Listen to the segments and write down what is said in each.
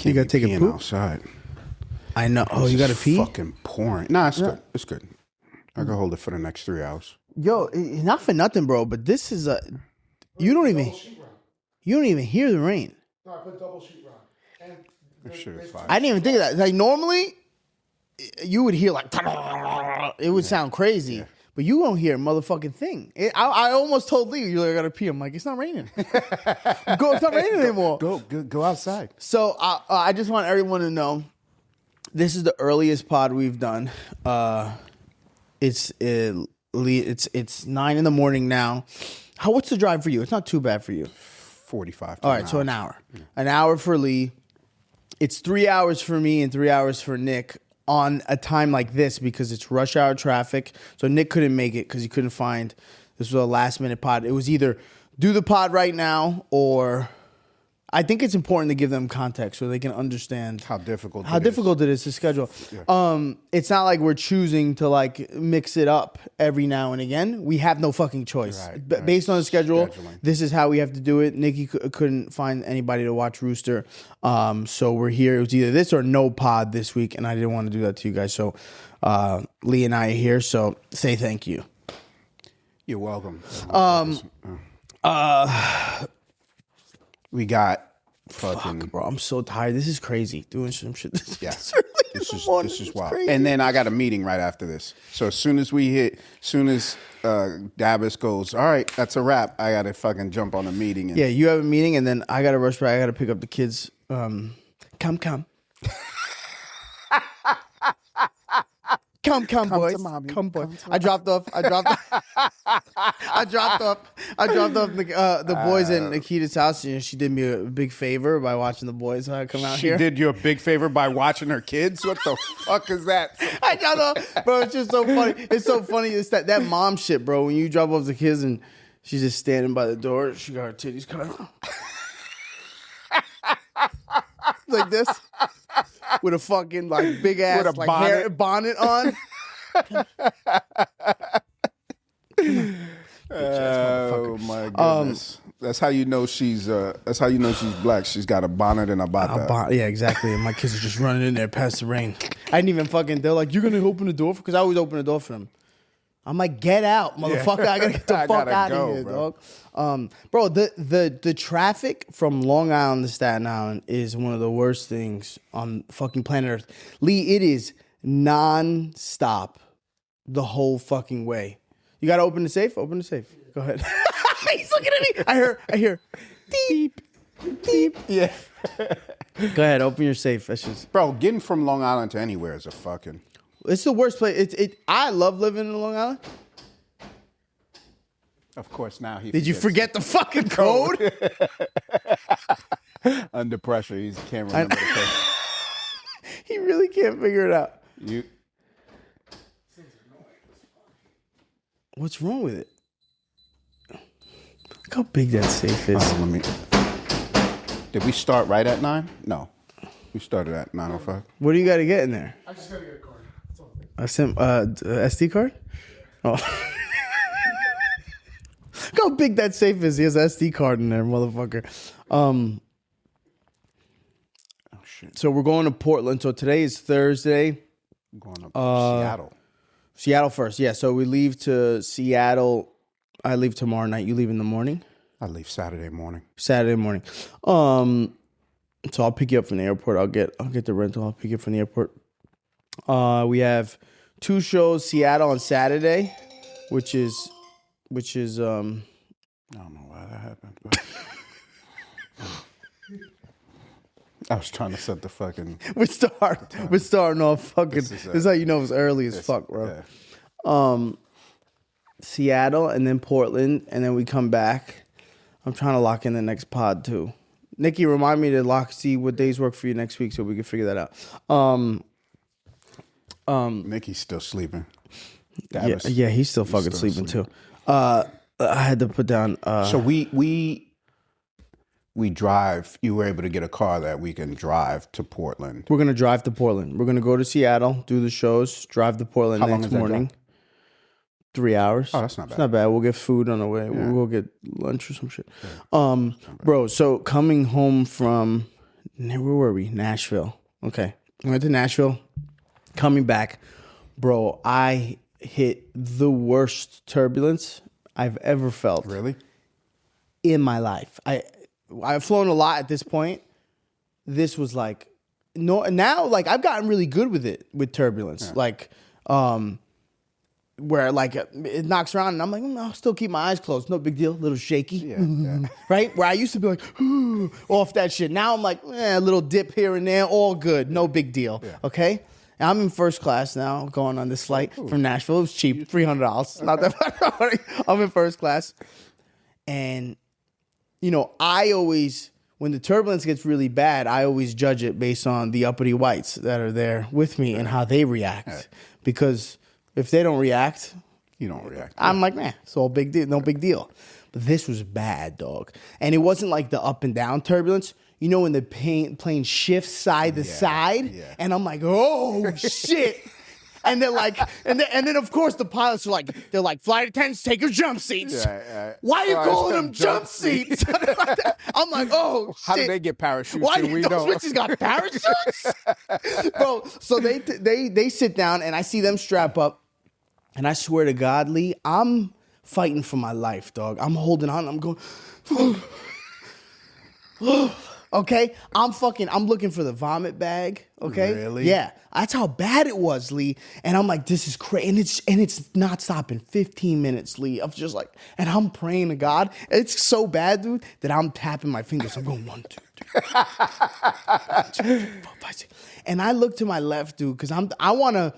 You gotta take a poop outside. I know. Oh, you gotta pee? Fucking pouring. Nah, it's good. It's good. I can hold it for the next 3 hours. Yo, not for nothing, bro, but this is you don't even hear the rain. No, I put double sheetrock. And That shit is fire. I didn't even think of that. Like normally, you would hear like it would sound crazy, but you won't hear a motherfucking thing. I almost told Lee, "You're like, I gotta pee." I'm like, "It's not raining. It's not raining anymore. Go outside." So I just want everyone to know, this is the earliest pod we've done. It's 9 in the morning now. What's the drive for you? It's not too bad for you. 45. All right, so an hour. An hour for Lee. It's 3 hours for me and 3 hours for Nick on a time like this because it's rush hour traffic. So Nick couldn't make it because he couldn't find. This was a last minute pod. It was either do the pod right now or I think it's important to give them context so they can understand how difficult it is to schedule. Yeah. It's not like we're choosing to like mix it up every now and again. We have no fucking choice. Right. Based on the schedule, this is how we have to do it. Nikki couldn't find anybody to watch Rooster. So we're here. It was either this or no pod this week, and I didn't want to do that to you guys. So Lee and I are here, so say thank you. You're welcome. We got fucking... Fuck, bro, I'm so tired. This is crazy. Doing some shit. This is wild. Crazy. And then I got a meeting right after this. So as soon as Dabbis goes, all right, that's a wrap, I got to fucking jump on a meeting. Yeah, you have a meeting, and then I got to rush back. I got to pick up the kids. Come. Come, boys. Come, boys. I dropped off the boys at Nikita's house. You know, she did me a big favor by watching the boys come out here. She did you a big favor by watching her kids? What the fuck is that? I don't know, bro. It's just so funny. It's so funny. It's that mom shit, bro. When you drop off the kids and she's just standing by the door. She got her titties cut off. Like this. With a fucking like big ass like hair bonnet on. Oh my goodness! That's how you know she's black. She's got a bonnet and a bata. Yeah, exactly. And my kids are just running in there past the rain. I didn't even fucking. They're like, "You're gonna open the door?" Because I always open the door for them. I'm like, "Get out, motherfucker! I gotta get the fuck out of here, bro. dog." Bro, the traffic from Long Island to Staten Island is one of the worst things on fucking planet Earth. Lee, it is non-stop the whole fucking way. You gotta open the safe. Open the safe. Go ahead. He's looking at me. I hear. Deep. Yeah. Go ahead. Open your safe. That's just. Bro, getting from Long Island to anywhere is a fucking. It's the worst place. I love living in Long Island. Of course, now he. Did you forget the fucking code? Under pressure, he can't remember the code. He really can't figure it out. What's wrong with it? Look how big that safe is. Did we start right at 9? No, we started at 9:05. What do you got to get in there? I just gotta get a card. A SD card? Oh. Look how big that safe is. He has an SD card in there, motherfucker. Oh shit. So we're going to Portland. So today is Thursday. I'm going to Seattle. Seattle first. Yeah, so we leave to Seattle. I leave tomorrow night. You leave in the morning? I leave Saturday morning. Saturday morning. So I'll pick you up from the airport. I'll get the rental. I'll pick you up from the airport. We have 2 shows, Seattle on Saturday, which is I don't know why that happened, but I was trying to set the fucking. We're starting off fucking. This is how you know it's early as fuck, bro. Yeah. Seattle and then Portland, and then we come back. I'm trying to lock in the next pod too. Nikki, remind me to see what days work for you next week so we can figure that out. Nikki's still sleeping. Yeah, he's still fucking sleeping too. I had to put down. So we drive. You were able to get a car that we can drive to Portland. We're gonna drive to Portland. We're gonna go to Seattle, do the shows, drive to Portland next morning. 3 hours. Oh, that's not bad. It's not bad. We'll get food on the way. Yeah. We'll go get lunch or some shit. Bro, so coming home from Where were we? Nashville. Okay. We went to Nashville. Coming back, bro, I hit the worst turbulence I've ever felt. Really? In my life. I've flown a lot at this point. This was like, no, now like I've gotten really good with it, with turbulence. Yeah. Like, where like it knocks around and I'm like, I'll still keep my eyes closed. No big deal. A little shaky. Yeah. Right? Where I used to be like, off that shit. Now I'm like, a little dip here and there. All good. No big deal. Yeah. Okay? And I'm in first class now, going on this flight from Nashville. It was cheap, $300. Not that much. I'm in first class. And, I always, when the turbulence gets really bad, I always judge it based on the uppity whites that are there with me and how they react. Yeah. Because if they don't react, you don't react. I'm like, it's all big deal, no big deal. But this was bad, dog. And it wasn't like the up and down turbulence. When the plane shifts side to side, and I'm like, oh shit. And they're like, and then of course the pilots are like, they're like, flight attendants, take your jump seats. Why are you calling them jump seats? I'm like, oh shit. How do they get parachutes? Why those bitches got parachutes? Bro, so they sit down and I see them strap up, and I swear to God, Lee, I'm fighting for my life, dog. I'm holding on. I'm going. Okay, I'm looking for the vomit bag. Okay, really? Yeah, that's how bad it was, Lee. And I'm like, this is crazy, and it's not stopping. 15 minutes, Lee. I'm just like, and I'm praying to God. It's so bad, dude, that I'm tapping my fingers. I'm going 1, 2, 3, 1, 2, 3, 4, 5, 6. And I look to my left, dude, because I want to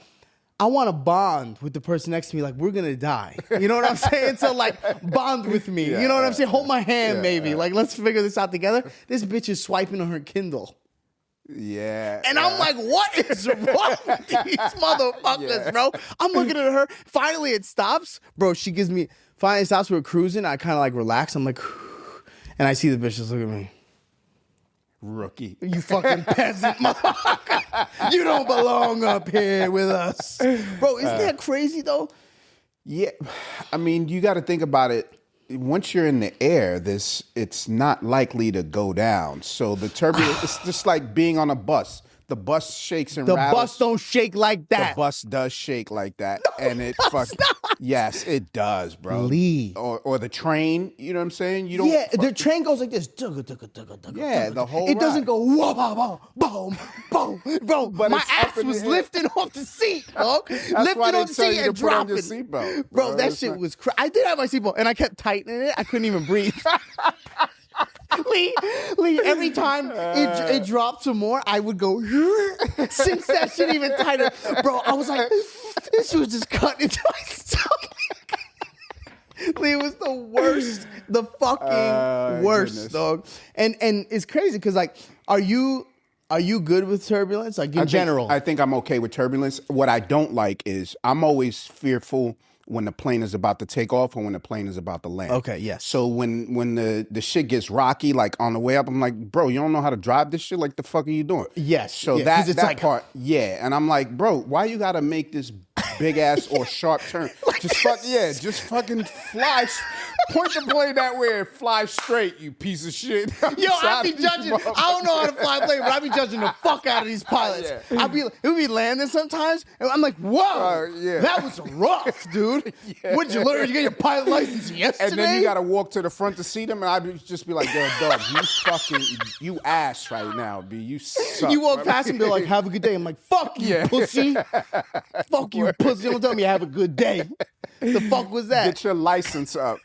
bond with the person next to me, like we're gonna die. You know what I'm saying? So like bond with me. You know what I'm saying? Hold my hand, maybe. Like let's figure this out together. This bitch is swiping on her Kindle. Yeah. And I'm like, what is wrong with these motherfuckers, bro? I'm looking at her. Finally it stops. Bro, finally it stops. We're cruising. I kind of like relax. I'm like, and I see the bitch just look at me. Rookie. You fucking peasant motherfucker. You don't belong up here with us. Bro, isn't that crazy though? Yeah. I mean, you got to think about it. Once you're in the air, it's not likely to go down. So the turbulence, it's just like being on a bus. The bus shakes and rattles. The bus don't shake like that. The bus does shake like that. No, and it fucking... Yes, it does, bro. Lee. Or the train, you know what I'm saying? You don't. Yeah, the train goes like this. Yeah, the whole It doesn't go whoa, boom, boom, boom. Bro, but my ass was lifting off the seat, dog. Lifting off the seat and dropping. Seatbelt, bro, that shit was crazy. I did have my seatbelt, and I kept tightening it. I couldn't even breathe. Lee, every time it dropped some more, I would go, cinch that shit even tighter. Bro, I was like, this was just cutting into my stomach. Lee, it was the worst, the fucking worst, dog. And it's crazy because, like, are you good with turbulence, like in general? I think I'm okay with turbulence. What I don't like is I'm always fearful when the plane is about to take off or when the plane is about to land. Okay, yes. So when the shit gets rocky, like on the way up, I'm like, bro, you don't know how to drive this shit? Like, the fuck are you doing? Yes. So that like, part, yeah. And I'm like, bro, why you gotta make this big ass or sharp turn? Like just fucking fly. Point the plane that way and fly straight, you piece of shit. Yo, I be judging. I don't know how to fly a plane, but I be judging the fuck out of these pilots. Yeah. It would be landing sometimes, and I'm like, whoa, that was rough, dude. What'd you learn? You got your pilot license yesterday? And then you got to walk to the front to see them, and I'd just be like, yo, dog, you ass right now, B. You suck. You walk past and be like, have a good day. I'm like, fuck you, pussy. Fuck you, pussy. Don't tell me have a good day. The fuck was that? Get your license up.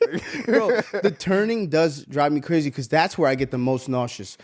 Bro, the turning does drive me crazy because that's where I get the most nauseous.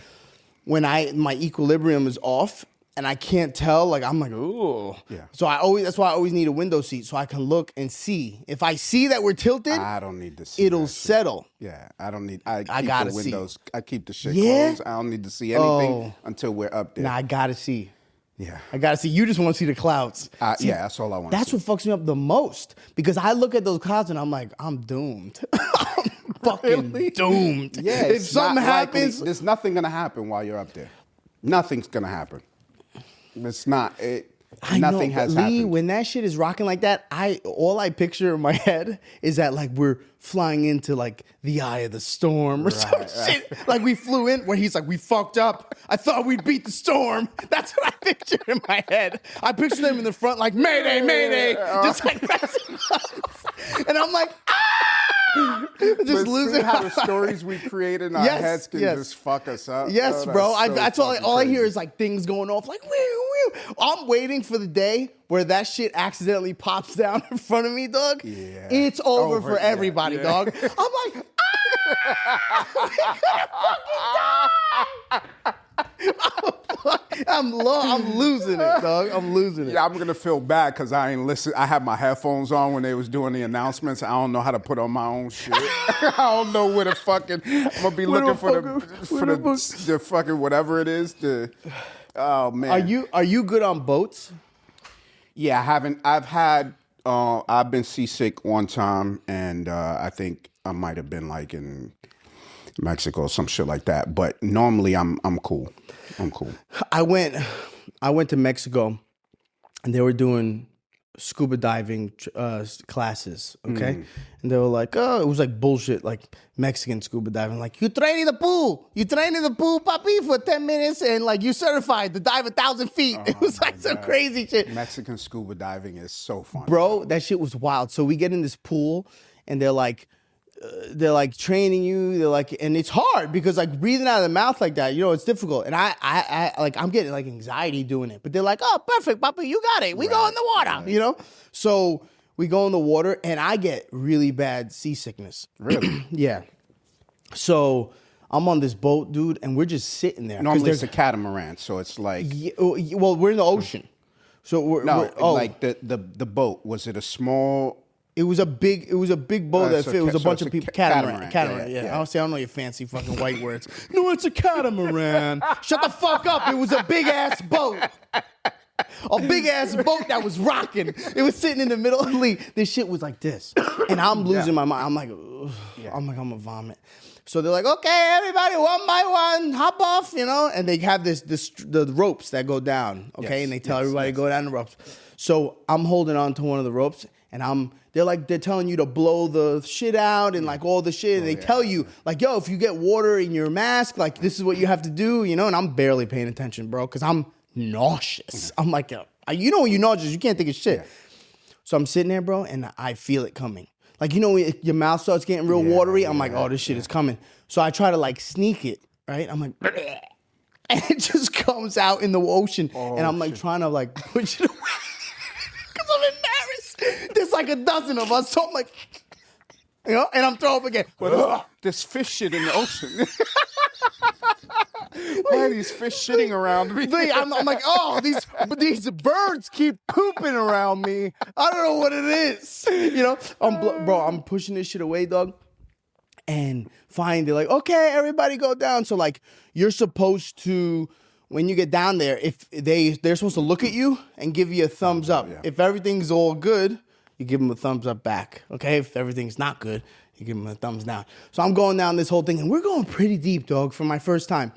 When my equilibrium is off and I can't tell, like I'm like, ooh. Yeah. So that's why I always need a window seat so I can look and see. If I see that we're tilted, I don't need to see. It'll settle. Yeah, I don't need. I keep the windows. See. I keep the shit closed. I don't need to see anything until we're up there. Nah, I gotta see. Yeah. I gotta see. You just want to see the clouds. See, yeah, that's all I want. That's what fucks me up the most because I look at those clouds and I'm like, I'm doomed. I'm fucking doomed. Yeah. If something happens, there's nothing gonna happen while you're up there. Nothing's gonna happen. It's not. Nothing has Lee, happened. when that shit is rocking like that, all I picture in my head is that like we're flying into like the eye of the storm or some shit. Like we flew in where he's like, we fucked up. I thought we'd beat the storm. That's what I picture in my head. I picture them in the front like, Mayday, Mayday. Just like pressing buttons. And I'm like, just losing how the stories we create in our heads can just fuck us up. Yes, bro. That's all I hear is like things going off like, woo, woo. I'm waiting for the day where that shit accidentally pops down in front of me, dog. Yeah. It's over for everybody, dog. I'm like, I'm losing it, dog. I'm losing it. Yeah, I'm gonna feel bad because I ain't listen. I had my headphones on when they was doing the announcements. I don't know how to put on my own shit. I don't know where the fucking. I'm gonna be looking for the fucking whatever it is. Oh man. Are you good on boats? Yeah, I haven't. I've been seasick one time, and I think I might have been like in Mexico or some shit like that. But normally, I'm cool. I'm cool. I went to Mexico, and they were doing scuba diving classes. Okay, and they were like, oh, it was like bullshit, like Mexican scuba diving. Like, you train in the pool, papi, for 10 minutes, and like you certified to dive 1,000 feet. It was like some crazy shit. Mexican scuba diving is so fun, bro. That shit was wild. So we get in this pool, and they're like training you. They're like, and it's hard because like breathing out of the mouth like that, it's difficult. And I like, I'm getting like anxiety doing it. But they're like, oh, perfect, papi, you got it. We go in the water, So we go in the water, and I get really bad seasickness. Really? Yeah. So I'm on this boat, dude, and we're just sitting there. Normally it's a catamaran, so it's like. Well, we're in the ocean. So like the boat. Was it a small? It was a big boat that fit. It was a bunch of people. Catamaran. Yeah. I don't know your fancy fucking white words. No, it's a catamaran. Shut the fuck up. It was a big ass boat. A big ass boat that was rocking. It was sitting in the middle of the lake. This shit was like this. And I'm losing my mind. I'm like, I'm gonna vomit. So they're like, okay, everybody, one by one, hop off, and they have the ropes that go down, okay? And they tell everybody to go down the ropes. So I'm holding on to one of the ropes, and they're telling you to blow the shit out and like all the shit. And they tell you like, yo, if you get water in your mask, like this is what you have to do, and I'm barely paying attention, bro, because I'm nauseous. I'm like, when you're nauseous, you can't think of shit. So I'm sitting there, bro, and I feel it coming. Like, when your mouth starts getting real watery, I'm like, oh, this shit is coming. So I try to like sneak it, right? I'm like, and it just comes out in the ocean. And I'm like trying to like push it away. Because I'm embarrassed. There's like a dozen of us. So I'm like, and I'm throwing up again. There's fish shit in the ocean. Why are these fish shitting around me? I'm like, oh, these birds keep pooping around me. I don't know what it is. I'm pushing this shit away, dog. And finally, they're like, okay, everybody go down. So like, you're supposed to, when you get down there, if they're supposed to look at you and give you a thumbs up. Yeah. If everything's all good, you give them a thumbs up back. Okay, if everything's not good, you give them a thumbs down. So I'm going down this whole thing, and we're going pretty deep, dog, for my first time.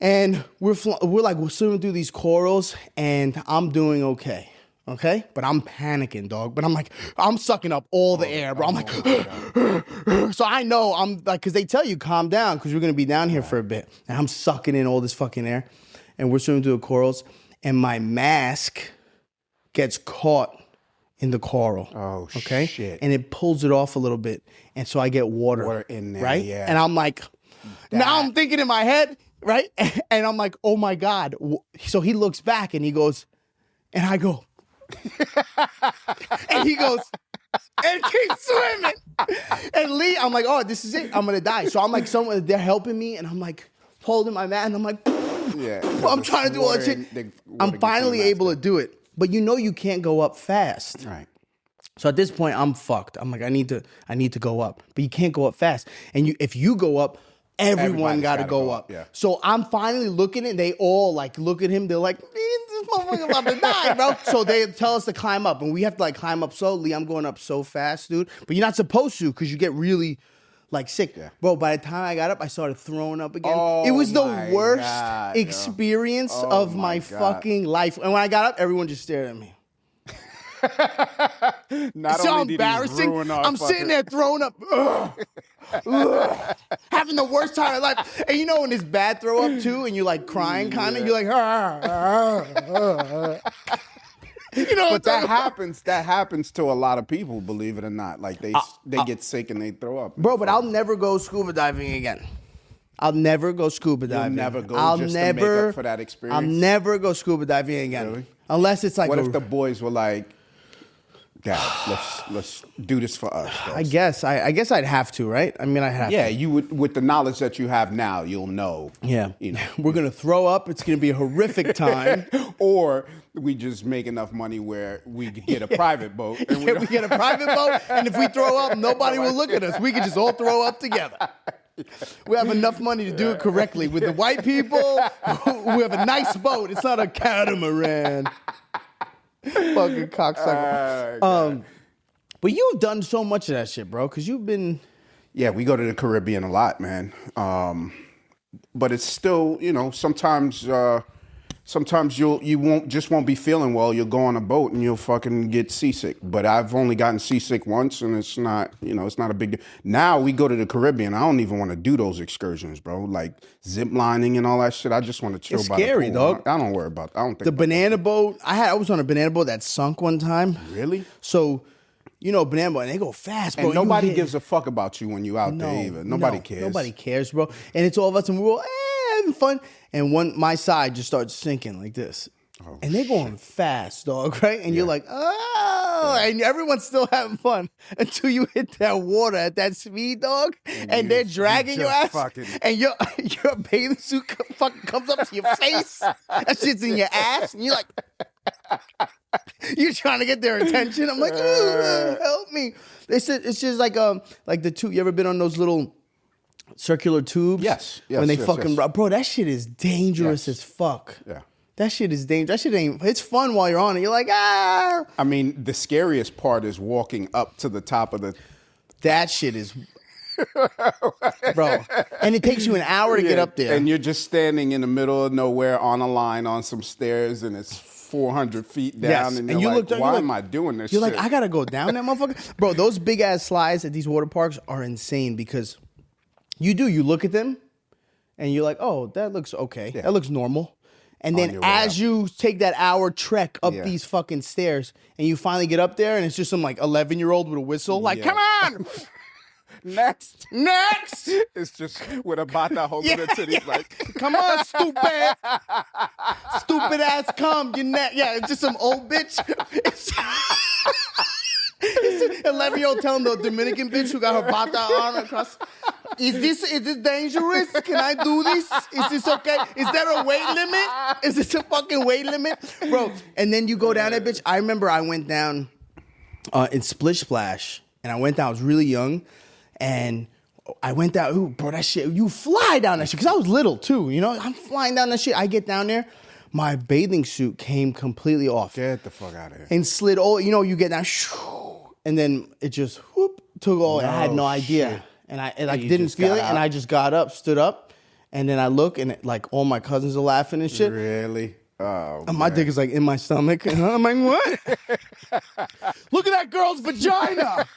And we're swimming through these corals, and I'm doing okay. Okay? But I'm panicking, dog. But I'm sucking up all the air, bro. I'm like, so I know I'm like, because they tell you calm down because we're going to be down here for a bit. And I'm sucking in all this fucking air. And we're swimming through the corals, and my mask gets caught in the coral. Oh, okay? Shit. And it pulls it off a little bit. And so I get water in there, right? Yeah. And I'm like, now I'm thinking in my head, right? And I'm like, oh my God. So he looks back and he goes, and I go, and he goes, and keeps swimming. And Lee, I'm like, oh, this is it. I'm going to die. So I'm like, they're helping me. And I'm like, holding my mat. And I'm like, I'm trying to do all that shit. I'm finally able to do it. But you can't go up fast. Right. So at this point, I'm fucked. I'm like, I need to go up. But you can't go up fast. And if you go up, everyone got to go up. Yeah. So I'm finally looking and they all like look at him. They're like, this motherfucker about to die, bro. So they tell us to climb up. And we have to like climb up slowly. I'm going up so fast, dude. But you're not supposed to because you get really like sick. Yeah. Bro, by the time I got up, I started throwing up again. Oh it was the my worst God, yo. experience Oh of my my God. fucking life. And when I got up, everyone just stared at me. Not It's so only did he embarrassing. ruin our I'm sitting there throwing up, having the worst time of life. And you know when it's bad throw up too, and you're like crying, kind of. You're like, you know. But that happens. That happens to a lot of people. Believe it or not, like they get sick and they throw up. Bro, but I'll never go scuba diving again. I'll never go scuba diving. never go I'll just to never, make up for that experience? I'll never go scuba diving again. Really? Unless it's like What if the boys were like, "Dad, let's do this for us"? I guess I'd have to, right? I mean, I'd have to. Yeah, you would. With the knowledge that you have now, you'll know. Yeah. You know. We're going to throw up. It's going to be a horrific time. Or we just make enough money where we could get a private boat. And Yeah, we get a private boat, and if we throw up, nobody will look at us. We can just all throw up together. We have enough money to do it correctly. With the white people, we have a nice boat. It's not a catamaran. Fucking cocksucker. But you've done so much of that shit, bro, because you've been... Yeah, we go to the Caribbean a lot, man. But it's still, you know, sometimes you won't be feeling well. You'll go on a boat and you'll fucking get seasick. But I've only gotten seasick once, and it's not, you know, it's not a big deal. Now we go to the Caribbean. I don't even want to do those excursions, bro. Like zip lining and all that shit. I just want to chill It's by scary, the pool. dog. I don't worry about that. I don't think The about banana boat, I was on a banana boat that sunk one time. that. Really? So, you know, banana boat, and they go fast, bro. And nobody gives a fuck about you when you out there either. Nobody cares. Nobody cares, bro. And it's all of us, and we're all having fun. And my side just starts sinking like this. Oh, and they're going fast, dog, right? And you're like, oh, and everyone's still having fun until you hit that water at that speed, dog, and they're dragging your ass, and your bathing suit fucking comes up to your face. That shit's in your ass, and you're like, you're trying to get their attention. I'm like, help me. They said it's just like the tube. You ever been on those little circular tubes? Yes. When they fucking bro, that shit is dangerous as fuck. Yeah. That shit is dangerous. That shit ain't. It's fun while you're on it. You're like, ah. I mean, the scariest part is walking up to the top of the. That shit is, bro. And it takes you an hour to get up there. And you're just standing in the middle of nowhere on a line on some stairs, and it's 400 feet down. Yes. And And you're you like, look down, why you're am like- I doing this You're shit? like, I gotta go down that motherfucker, bro. Those big ass slides at these water parks are insane because you look at them, and you're like, oh, that looks okay. Yeah. That looks normal. And then your way as up. you take that hour trek up Yeah. these fucking stairs, and you finally get up there, and it's just some like 11-year-old with a whistle, like, Yeah. come on, Next. next. It's just with a bata holding it to these, like. Come on, stupid. Stupid ass cum. Yeah, it's just some old bitch. It's 11-year-old telling the Dominican bitch who got her bata on across. Is this dangerous? Can I do this? Is this okay? Is there a weight limit? Is this a fucking weight limit? Bro, and then you go down that bitch. I remember I went down in Splish Splash, and I went down, I was really young, and I went down, ooh, bro, that shit, you fly down that shit, because I was little too, you know? I'm flying down that shit. I get down there, my bathing suit came completely off. Get the fuck out of here. And slid all, you know, you get down, shoo, and then it just, whoop, took all, I had no idea. shit. And I you didn't just feel got it, and out? I just got up, stood up, and then I look, and like all my cousins are laughing and shit. Really? Oh, And my dick is like in my stomach. And I'm like, what? Look at that girl's vagina.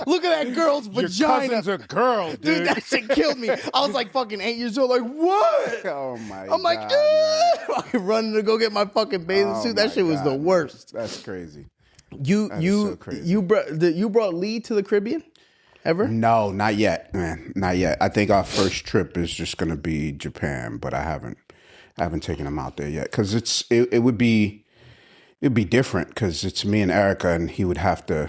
Look at that girl's Your vagina. cousin's a girl, dude. Dude, that shit killed me. I was like fucking 8 years old. Like, what? Oh my I'm like, God, man. fucking running to go get my fucking bathing Oh suit. That my shit was God, the man. worst. That's crazy. You so crazy. you brought Lee to the Caribbean? Ever? No, not yet, man. Not yet. I think our first trip is just gonna be Japan, but I haven't taken him out there yet because it'd be different because it's me and Erica, and he would have to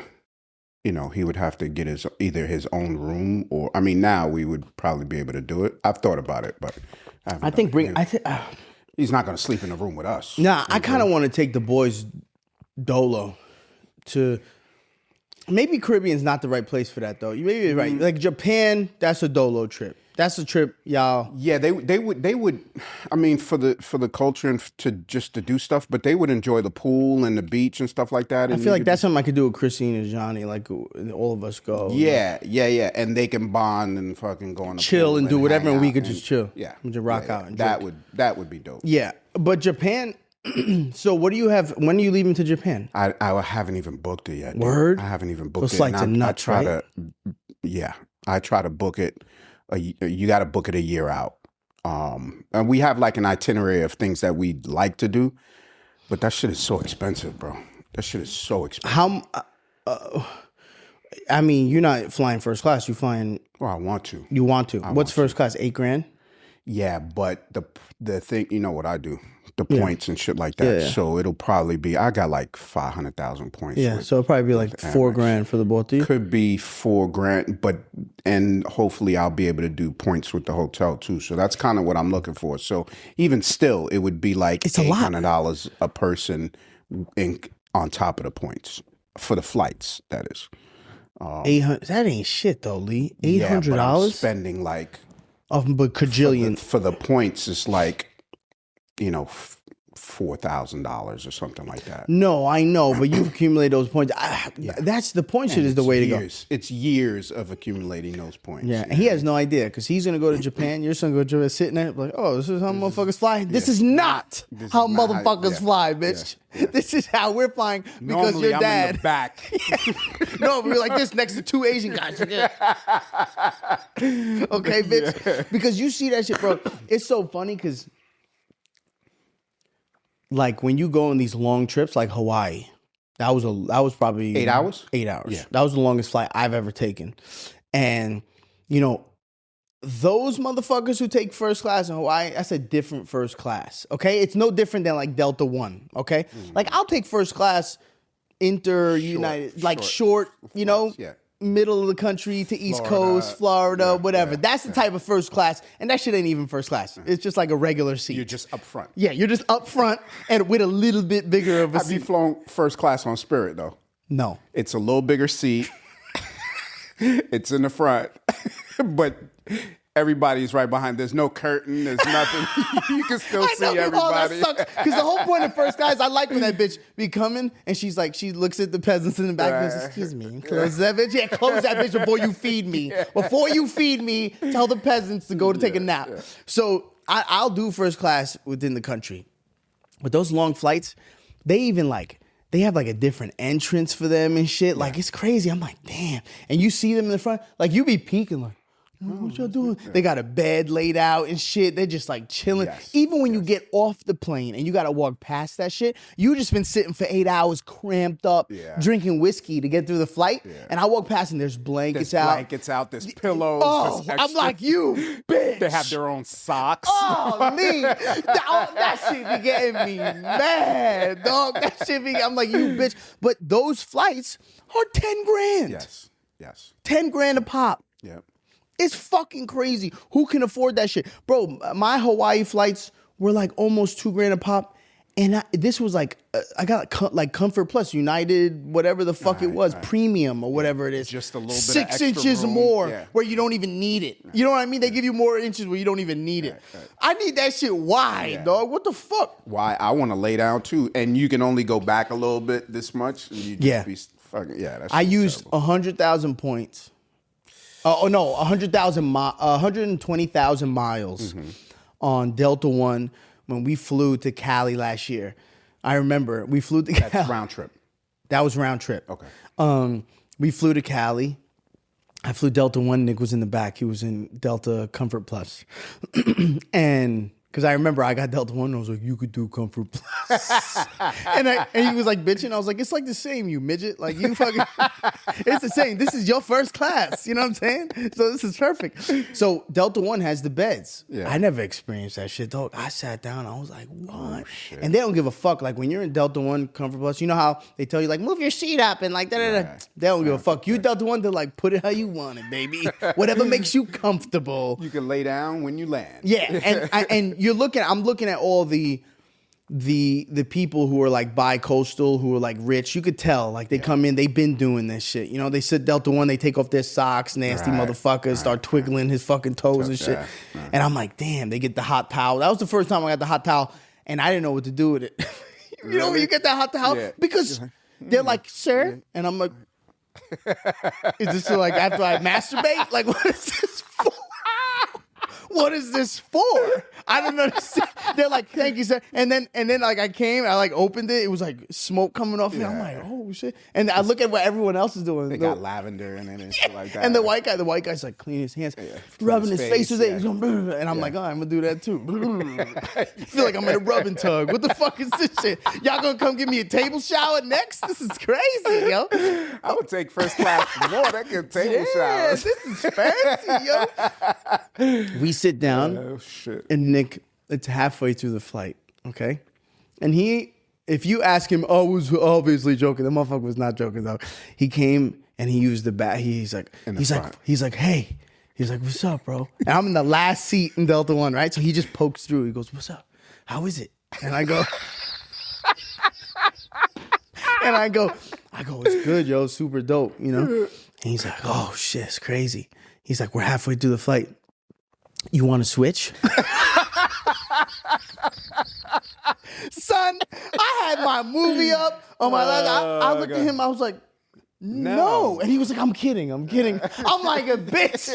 get either his own room or I mean now we would probably be able to do it. I've thought about it, but I think he's not gonna sleep in the room with us. Nah, I kind of want to take the boys dolo to. Maybe Caribbean's not the right place for that though. You may be right. Like Japan, that's a dolo trip. That's the trip, y'all. Yeah, they would. I mean, for the culture and to do stuff, but they would enjoy the pool and the beach and stuff like that. I And feel like that's something I could do with Christine and Johnny. Like all of us go. Yeah, and they can bond and fucking go on the chill pool and do whatever, hang and we out could just chill. Yeah, and just rock out. And that drink. would be dope. Yeah, but Japan. So what do you have? When are you leaving to Japan? I haven't even booked it yet. Dude. Word? I haven't even booked Those it. flights are nuts, I try right? I try to book it. You got to book it a year out. And we have like an itinerary of things that we'd like to do, but that shit is so expensive, bro. That shit is so expensive. How? I mean, you're not flying first class. You flying? Well, I want to. You want to? What's first class? $8,000. Yeah, but the thing, you know what I do? The points and shit like that. Yeah. So it'll probably be. I got like 500,000 points. Yeah, so it'll probably be like $4,000 for the both of you. Could be $4,000, and hopefully I'll be able to do points with the hotel too. So that's kind of what I'm looking for. So even still, it would be like It's a lot. $800 a person on top of the points for the flights. That is. 800. That ain't shit though, Lee. Yeah, but I'm $800 spending like but cajillion. for the points. It's like, $4,000 or something like that. No, I know, but you've accumulated those points. That's the point. Shit is the way to go. It's years of accumulating those points. Yeah, and he has no idea because he's gonna go to Japan. You're gonna go to Japan, sitting there like, oh, this is how motherfuckers fly. This is not how motherfuckers fly, bitch. Yeah. This is how we're flying because Normally, your dad. I'm in the back. No, we're like this next to two Asian guys. Okay, bitch. Yeah. Because you see that shit, bro. It's so funny because, like, when you go on these long trips, like Hawaii, that was probably 8 hours. 8 hours. Yeah. That was the longest flight I've ever taken, and those motherfuckers who take first class in Hawaii, that's a different first class. Okay, it's no different than like Delta One. Okay, like I'll take first class United, like short, middle of the country to East Coast, Florida, whatever. That's the type of first class, and that shit ain't even first class. It's just like a regular seat. You're just up front. Yeah, you're just up front and with a little bit bigger of a Have seat. you flown first class on Spirit though? No. It's a little bigger seat. It's in the front, but everybody's right behind. There's no curtain. There's nothing. You can still see everybody. That sucks. Because the whole point of first class, I like when that bitch be coming and she's like, she looks at the peasants in the back and says, excuse me, close that bitch. Yeah, close that bitch before you feed me. Before you feed me, tell the peasants to go to take a nap. So I'll do first class within the country. But those long flights, they have like a different entrance for them and shit. Like, it's crazy. I'm like, damn. And you see them in the front, like you be peeking like, what y'all doing? They got a bed laid out and shit. They're just like chilling. Even when you get off the plane and you got to walk past that shit, you just been sitting for 8 hours cramped up, drinking whiskey to get through the flight. And I walk past and there's blankets out. There's pillows. Oh, there's I'm like, you bitch. They have their own socks. Oh, Lee. That shit be getting me mad, dog. I'm like, you bitch. But those flights are $10,000. Yes. $10,000 a pop. Yep. It's fucking crazy. Who can afford that shit? Bro, my Hawaii flights were like almost $2,000 a pop. And this was like, I got like Comfort Plus, United, whatever the fuck it was, premium or whatever it is. Just a little bit 6 of extra inches room. more where you don't even need it. You know what I mean? They give you more inches where you don't even need it. I need that shit wide, dog. What the fuck? Why? I want to lay down too. And you can only go back a little bit this much. And you just be fucking, that's I used 100,000 points. 120,000 miles on Delta One when we flew to Cali last year. I remember we flew to Cali. That's round trip. That was round trip. Okay. We flew to Cali. I flew Delta One. Nick was in the back. He was in Delta Comfort Plus. And because I remember I got Delta One and I was like, you could do Comfort Plus. and he was like bitching. I was like, it's like the same, you midget. Like you fucking, it's the same. This is your first class. You know what I'm saying? So this is perfect. So Delta One has the beds. Yeah. I never experienced that shit, dog. I sat down. I was like, what? Oh, and they don't give a fuck. Like when you're in Delta One Comfort Plus, you know how they tell you like, move your seat up and like da-da-da. They don't give a fuck. You Delta One, they're like, put it how you want it, baby. Whatever makes you comfortable. You can lay down when you land. Yeah. And I'm looking at all the the people who are like bi-coastal, who are like rich, you could tell like they come in, they've been doing this shit. You know, they sit Delta One, they take off their socks, nasty motherfuckers, start twiggling his fucking toes and shit. And I'm like, damn, they get the hot towel. That was the first time I got the hot towel, and I didn't know what to do with it. You know when you get that hot towel? Yeah. Because they're like, sir, and I'm like, is this like after I masturbate? Like, what is this for? What is this for? I don't understand. They're like, thank you, sir. And then like I came, I like opened it. It was like smoke coming off me. I'm like, oh shit. And I look at what everyone else is doing. They got lavender in it and shit like that. And the white guy's like cleaning his hands, rubbing his face with it. He's going, and I'm like, oh, I'm gonna do that too. I feel like I'm in a rubbing tug. What the fuck is this shit? Y'all gonna come give me a table shower next? This is crazy, yo. I would take first class more. That get table showers. This is fancy, yo. We sit down, Oh shit. and Nick, it's halfway through the flight, okay? And if you ask him, oh, was obviously joking. The motherfucker was not joking though. He came and he used the bat. He's like, hey. He's like, what's up, bro? And I'm in the last seat in Delta One, right? So he just pokes through. He goes, what's up? How is it? And I go, it's good, yo, super dope, you know? And he's like, oh shit, it's crazy. He's like, we're halfway through the flight. You want to switch? Son, I had my movie up on my laptop. I looked at him. I was like, no. And he was like, I'm kidding. I'm like, a bitch.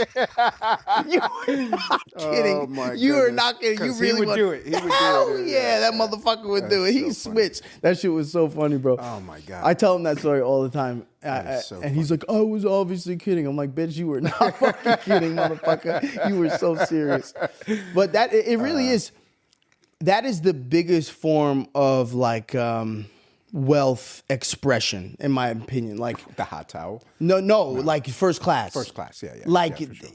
You are not kidding. Oh my you are goodness. not kidding. You really would do it. He would Hell do it. yeah, that motherfucker would do it. He so switched. That shit was so funny, bro. Oh my God. I tell him that story all the time. So and he's like, I was obviously kidding. I'm like, bitch, you were not fucking kidding, motherfucker. You were so serious. But that it really is. That is the biggest form of like wealth expression, in my opinion. Like the hot towel. no, like first class. First class, yeah. Like yeah, for sure.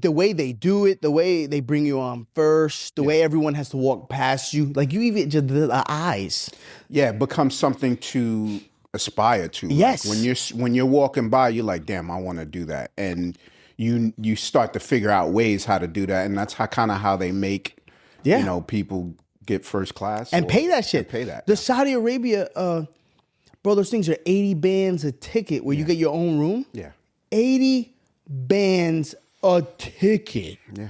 the way they do it, the way they bring you on first, the way everyone has to walk past you. Like you even just the eyes. Yeah, it becomes something to aspire to. Yes. Like when you're walking by, you're like, damn, I want to do that, and you start to figure out ways how to do that, and that's how they make people get first class And pay that shit. Pay that. The Saudi Arabia, bro, those things are 80 bands a ticket where you get your own room. Yeah. 80 bands a ticket. Yeah.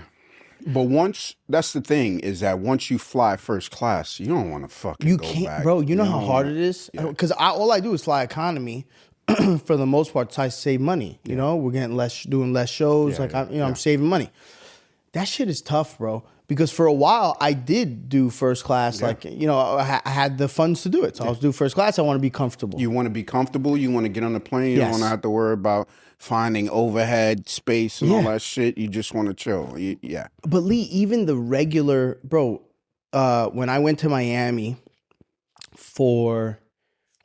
But that's the thing, is that once you fly first class, you don't want to fucking You go can't, back. bro. You know how hard it is? Because all I do is fly economy. For the most part, so I save money. You know, we're getting doing less shows. I'm saving money. That shit is tough, bro. Because for a while, I did do first class. Yeah. Like, I had the funds to do it. So I was do first class. I want to be comfortable. You want to be comfortable. You want to get on the plane. You don't want to have to worry about finding overhead space and all that shit. You just want to chill. Yeah. But Lee, even the regular, bro, when I went to Miami for,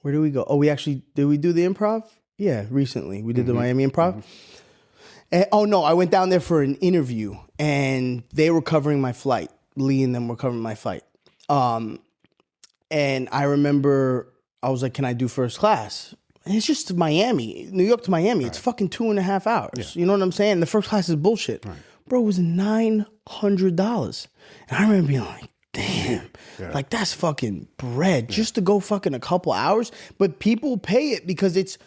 where did we go? Oh, did we do the improv? Yeah, recently. We did the Miami improv. Mm-hmm. And, I went down there for an interview, and they were covering my flight. Lee and them were covering my flight. And I remember I was like, can I do first class? And it's just Miami, New York to Miami. Right. It's fucking 2.5 hours. Yeah. You know what I'm saying? The first class is bullshit. Right. Bro, it was $900. And I remember being like, damn, like that's fucking bread just to go fucking a couple hours. But people pay it because it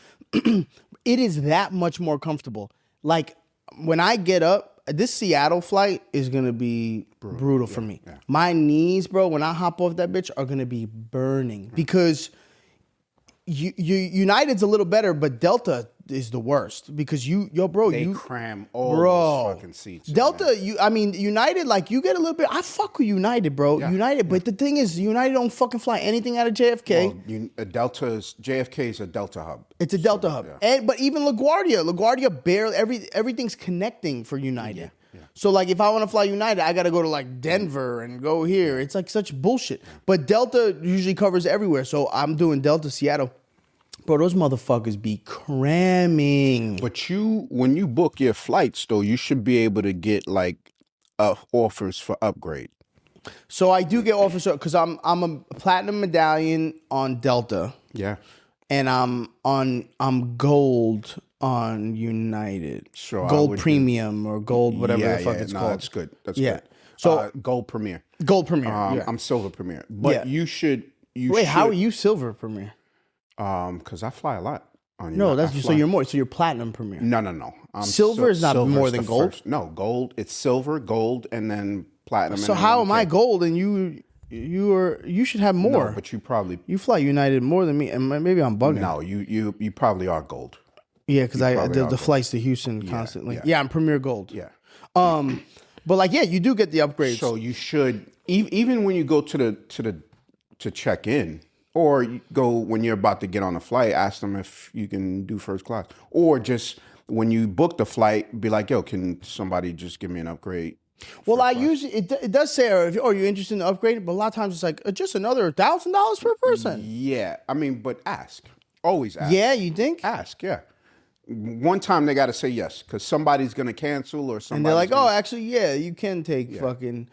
is that much more comfortable. Like, when I get up, this Seattle flight is going to be brutal for me. Yeah. My knees, bro, when I hop off that bitch, are going to be burning. Because United's a little better, but Delta is the worst. Because they cram all those fucking seats. Delta, United, like, you get a little bit. I fuck with United, bro. Yeah. United, but the thing is, United don't fucking fly anything out of JFK. Well, JFK is a Delta hub. It's a Delta hub. Yeah. But even LaGuardia barely, everything's connecting for United. Yeah. Yeah. So, like, if I want to fly United, I got to go to, like, Denver and go here. It's, like, such bullshit. But Delta usually covers everywhere. So, I'm doing Delta Seattle. Bro, those motherfuckers be cramming. But when you book your flights, though, you should be able to get, like, offers for upgrade. So, I do get offers because I'm a platinum medallion on Delta. Yeah. And I'm gold on United. Sure. Gold premium or gold, whatever the fuck it's called. That's good. That's good. So Gold Premier. Gold Premier. Yeah. I'm Silver Premier. But you should. Wait, how are you Silver Premier? Because I fly a lot. No, that's so you're more. So you're Platinum Premier. No. Silver is not more than gold. First. No, gold. It's silver, gold, and then platinum. So how am I gold and you should have more? No, but you probably fly United more than me, and maybe I'm bugging. No, you probably are gold. Yeah, because I the flights to Houston constantly. Yeah, I'm Premier Gold. Yeah. But like, yeah, you do get the upgrades. So you should even when you go to check in, or you go when you're about to get on a flight, ask them if you can do first class, or just when you book the flight, be like, yo, can somebody just give me an upgrade? Well, I usually it does say, are you interested in upgrading? But a lot of times it's like just another $1,000 per person. Yeah, I mean, but ask. Always ask. Yeah, you think? Ask. Yeah. One time they got to say yes because somebody's gonna cancel or something. And they're like, oh, actually, yeah, you can take fucking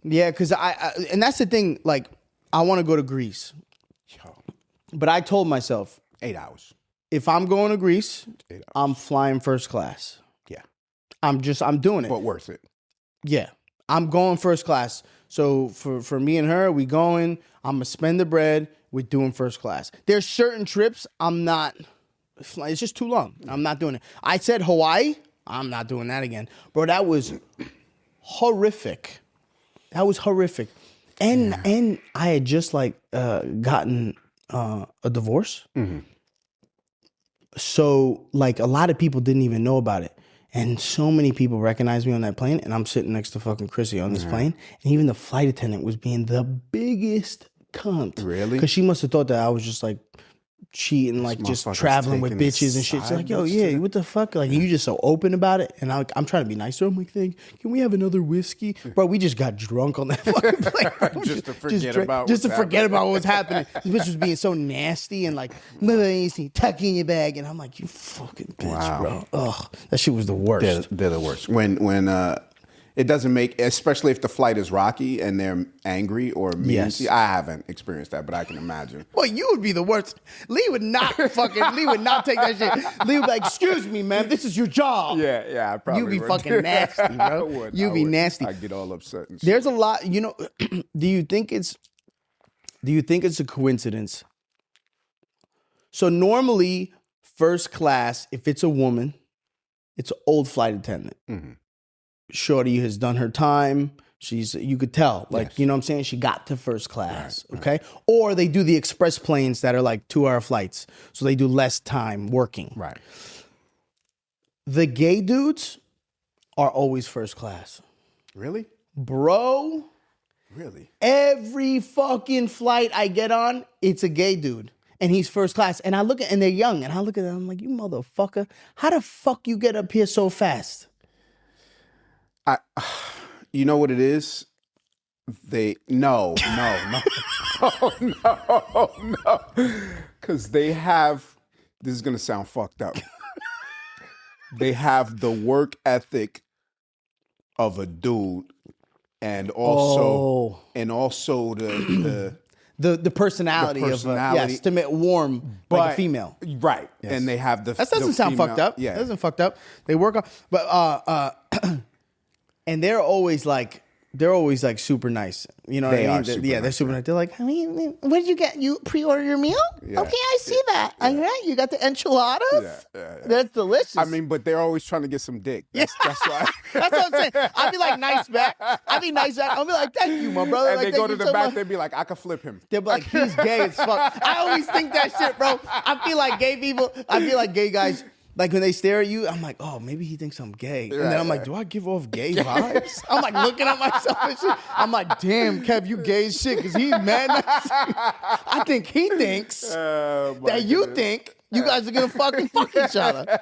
because I and that's the thing. Like, I want to go to Greece, but I told myself 8 hours. If I'm going to Greece, I'm flying first class. Yeah, I'm doing it. But worth it. Yeah, I'm going first class. So for me and her, we going. I'm gonna spend the bread. We're doing first class. There's certain trips I'm not. It's just too long. I'm not doing it. I said Hawaii. I'm not doing that again, bro. That was horrific. And I had just gotten a divorce. Mm-hmm. So like a lot of people didn't even know about it. And so many people recognized me on that plane, and I'm sitting next to fucking Chrissy on this plane. And even the flight attendant was being the biggest cunt. Really? Because she must have thought that I was just like cheating, like just traveling with bitches and shit. She's like, yo, yeah, what the fuck? Like, you just so open about it. And I'm trying to be nice to her. I'm like, can we have another whiskey? Bro, we just got drunk on that fucking plane. Bro. just to forget about what was happening. This bitch was being so nasty and like, tuck in your bag. And I'm like, you fucking bitch, bro. Ugh, that shit was the worst. They're the worst. When it doesn't make, especially if the flight is rocky and they're angry or mean. Yes. I haven't experienced that, but I can imagine. Well, you would be the worst. Lee would not take that shit. Lee would be like, excuse me, man, this is your job. Yeah, I probably You'd be would. fucking nasty, bro. You'd be nasty. I'd get all upset and There's a lot, do you think it's a coincidence? So normally, first class, if it's a woman, it's an old flight attendant. Mm-hmm. Shorty has done her time. You could tell, like, you know what I'm saying? She got to first class, okay? Or they do the express planes that are like 2-hour flights. So they do less time working. Right. The gay dudes are always first class. Really? Bro. Really? Every fucking flight I get on, it's a gay dude. And he's first class. And I look at, and they're young. And I look at them, I'm like, you motherfucker. How the fuck you get up here so fast? You know what it is? No. Because they have, this is going to sound fucked up. They have the work ethic of a dude and also the personality of warm like a female. Right. Yes. And they have the that doesn't sound fucked up. Yeah. That doesn't fucked up. They work on and they're always like super nice. You know what I mean? They're super nice. They're like, what did you get? You pre-order your meal? Yeah. Okay, I see that. All right, you got the enchiladas? Yeah. That's delicious. I mean, but they're always trying to get some dick. That's why. That's what I'm saying. I'd be like, nice back. I'll be like, thank you, my brother. And like, they go to the back, they'd be like, I could flip him. They'll be like, he's gay as fuck. I always think that shit, bro. I feel like gay guys, like when they stare at you, I'm like, oh, maybe he thinks I'm gay. And then I'm like, do I give off gay vibes? I'm like looking at myself and shit. I'm like, damn, Kev, you gay as shit because he's mad. I think he thinks that you think you guys are going to fuck each other.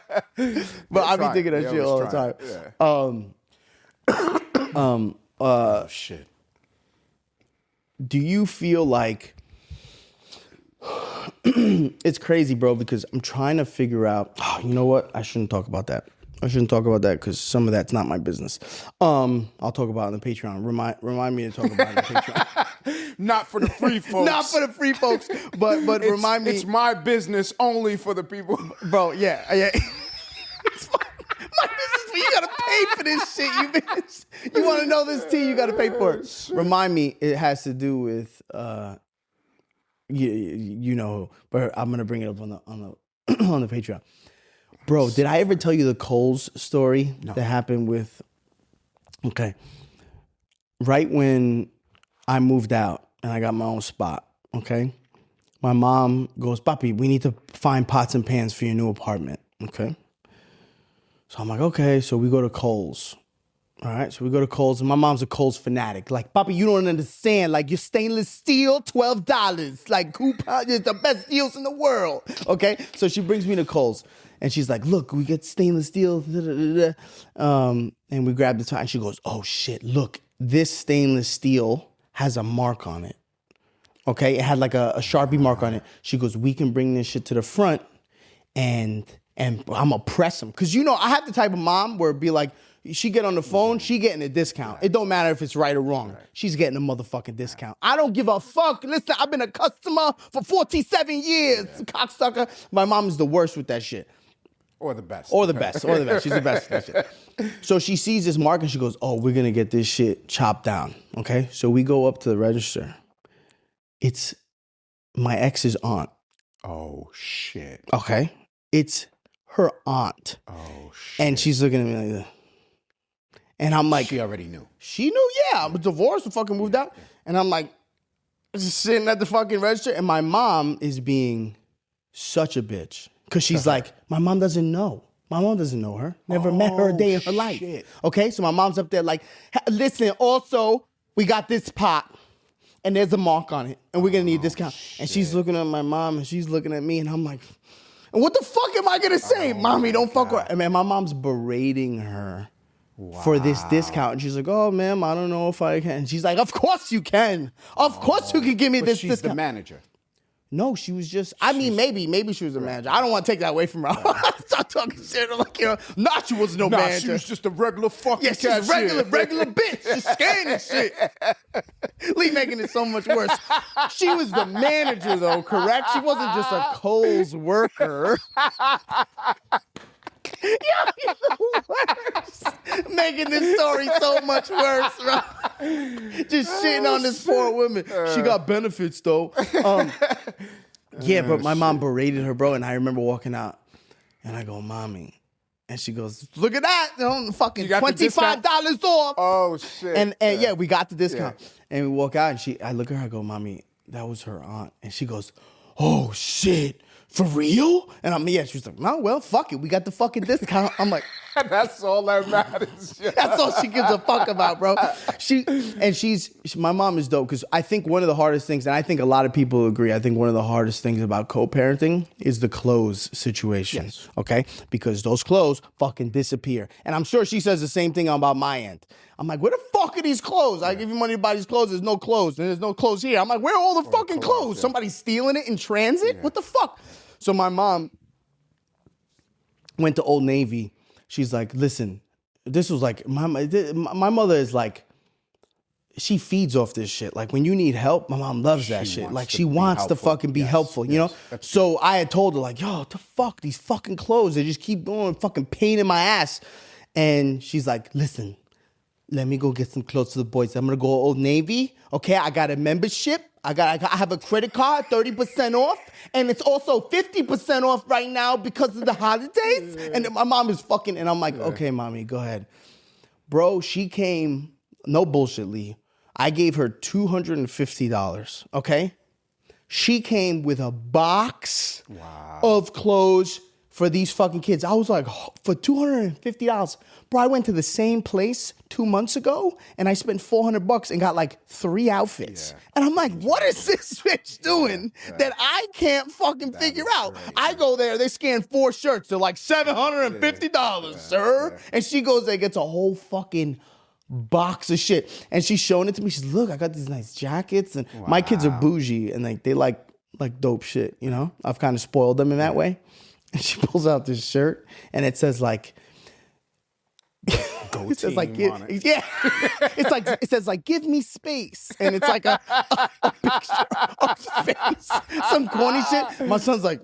But I be thinking that shit all the time. Yeah. Shit. Do you feel like it's crazy, bro, because I'm trying to figure out, you know what? I shouldn't talk about that. Because some of that's not my business. I'll talk about it on the Patreon. Remind me to talk about it on the Patreon. Not for the free folks. Not for the free folks, but remind me. It's my business only for the people. Bro, yeah. It's my business, but you gotta pay pay for this shit, you bitch. You want to know this tea, you got to pay for it. Remind me, it has to do with, you know, but I'm going to bring it up on the on the Patreon. Bro, did I ever tell you the Coles story that happened with, okay. Right when I moved out and I got my own spot, okay? My mom goes, Papi, we need to find pots and pans for your new apartment, okay? So I'm like, okay. So we go to Kohl's. All right. So we go to Kohl's, and my mom's a Kohl's fanatic. Like, Papi, you don't understand. Like, your stainless steel, $12. Like, coupon is the best deals in the world. Okay. So she brings me to Kohl's, and she's like, look, we get stainless steel. And we grab the tie, and she goes, oh, shit, look, this stainless steel has a mark on it. Okay. It had like a Sharpie mark on it. She goes, we can bring this shit to the front, and I'm gonna press them. Cause you know, I have the type of mom where it'd be like, she get on the phone, she getting a discount. It don't matter if it's right or wrong. She's getting a motherfucking discount. I don't give a fuck. Listen, I've been a customer for 47 years, cocksucker. My mom is the worst with that shit. Or the best. Or the best. She's the best with that shit. So she sees this mark and she goes, oh, we're gonna get this shit chopped down. Okay? So we go up to the register. It's my ex's aunt. Oh, shit. Okay? It's her aunt. Oh, shit. And she's looking at me like that. And I'm like... She already knew. She knew, yeah. I was divorced and fucking moved out. And I'm like, just sitting at the fucking register. And my mom is being such a bitch. Because she's like, my mom doesn't know. My mom doesn't know her. Never met her a day in her life. Okay? So my mom's up there like, listen, also, we got this pot. And there's a mark on it. And we're going to need a discount. Shit. And she's looking at my mom and she's looking at me. And I'm like... And what the fuck am I gonna say? Mommy, don't fuck with her. And man, my mom's berating her for this discount. And she's like, oh, ma'am, I don't know if I can. And she's like, of course you can. Of course you can give me this she's discount. The manager. No, she was just, maybe she was a manager. I don't want to take that away from her. Start talking shit. I'm like, nah, she wasn't no manager. She was just a regular fucking cashier. Yeah, she's a regular bitch. Just scanning shit. Lee making it so much worse. She was the manager, though, correct? She wasn't just a Kohl's worker. You're the worst. Making this story so much worse, bro. Just shitting on this poor woman. She got benefits, though. Yeah, but my mom berated her, bro. And I remember walking out, and I go, Mommy. And she goes, look at that. Fucking $25 off. Oh, shit. And yeah, we got the discount. Yeah. And we walk out, and I look at her, I go, Mommy, that was her aunt. And she goes, oh, shit. For real? And I'm, yeah, she's like, no, well, fuck it. We got the fucking discount. I'm like, that's all that matters. That's all she gives a fuck about, bro. My mom is dope because I think one of the hardest things, and I think a lot of people agree, I think one of the hardest things about co-parenting is the clothes situation. Yes. Okay? Because those clothes fucking disappear. And I'm sure she says the same thing about my end. I'm like, where the fuck are these clothes? I give you money to buy these clothes. There's no clothes. And there's no clothes here. I'm like, where are all the fucking clothes? Yeah. Somebody's stealing it in transit? Yeah. What the fuck? So my mom went to Old Navy. She's like, listen, this was like, my mother is like, she feeds off this shit. Like when you need help, my mom loves that shit. Like she wants to fucking be helpful, you know? So I had told her like, yo, what the fuck? These fucking clothes, they just keep going fucking pain in my ass. And she's like, listen, let me go get some clothes to the boys. I'm gonna go to Old Navy. Okay, I got a membership. I have a credit card, 30% off. And it's also 50% off right now because of the holidays. And then my mom is fucking, and I'm like, okay, mommy, go ahead. Bro, she came, no bullshit, Lee. I gave her $250, okay? She came with a box of clothes for these fucking kids. I was like, for $250. Bro, I went to the same place 2 months ago and I spent $400 and got like 3 outfits. Yeah. And I'm like, what is this bitch doing that I can't fucking figure out? Crazy. I go there, they scan 4 shirts. They're like $750, sir. Yeah. And she goes there, gets a whole fucking box of shit. And she's showing it to me. She's, look, I got these nice jackets. And my kids are bougie and they like dope shit, you know? I've kind of spoiled them in that way. And she pulls out this shirt and it says like, it says like, it's like, it says like, give me space. And it's like a picture of space. Some corny shit. My son's like,